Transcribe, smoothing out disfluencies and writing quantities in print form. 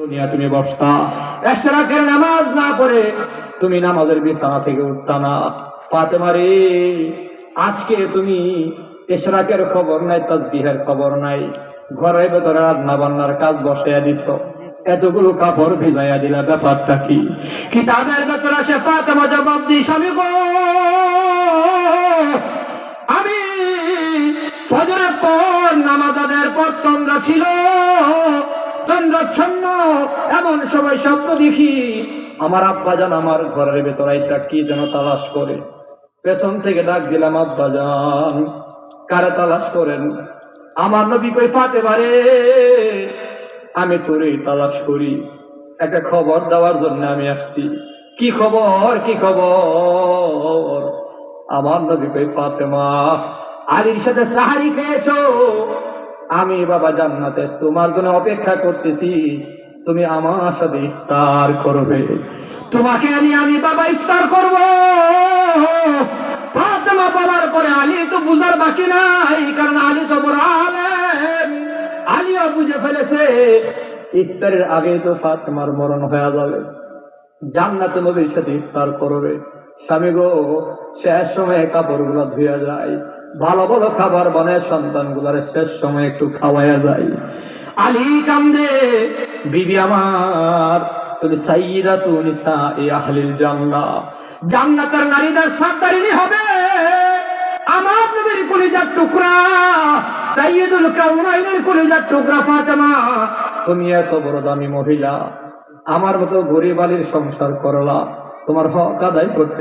দুনিয়া তুমি বসতা, এশরাকের নামাজ না পড়ে তুমি নামাজের বিছানা থেকে উঠতা না। ফাতেমা রে, আজকে তুমি এশরাকের খবর নাই, তাসবিহের খবর নাই, ঘরের ভেতরে রান্না বান্নার কাজ বসাইয়া দিছ, এতগুলো কাপড় ভিজাইয়া দিলা, ব্যাপারটা কি? কিতাবের ভেতরে আসে ফাতেমা জবাব দি, স্বামী গো, আমি ফজরের পর নামাজ আদায়ের পর তন্দ্রা ছিল, তন্দ্রাচ্ছন্ন এমন সময় স্বপ্ন দেখি আমার আব্বাজান আমার ঘরের ভেতরে আইসা কি যেন তালাশ করে। পেছন থেকে ডাক দিলাম, আব্বাজান কারে তালাশ করেন? আমার নবী কই, ফাতেমা রে, আমি তোরই তালাশ করি, একটা খবর দেওয়ার জন্য আমি আসছি। কি খবর? কি খবর? আমার নবী কই, ফাতেমা আলীর সাথে সাহারি খেয়েছো, আমি বাবা জান্নাতে তোমার জন্য অপেক্ষা করতেছি, তুমি আমার সাথে ইফতার করবে, তোমাকে আমি বাবা ইফতার করব। ফাতেমা বলার পরে আলী তো বুঝার বাকি নাই, কারণ আলী তো বড় আলেম, আলীও বুঝে ফেলেছে ইফতারের আগে তো ফাতেমার মরণ হয়ে যাবে, জান্নাতে নবীর সাথে ইফতার করবে। স্বামী গো, শেষ সময়ে কাপড় গুলা ধুয়ে যায়, ভালো ভালো খাবার বানায় সন্তান গুলার শেষ সময় একটু খাওয়াইয়া যায়। আলী কান্দে, বিবি আমার, তুমি সাইয়্যিদাতু নিসাই আহলিল জান্নাহ, জান্নাতের নারীদের সর্দারিনী হবে। আমার নবীর কলিজার টুকরা, সাইয়্যিদুল কাউনাইনের কলিজার টুকরা ফাতেমা, তুমি এত বড় দামি মহিলা, আমার মতো গরিব আলীর সংসার করলা, তোমার হক আদায় করতে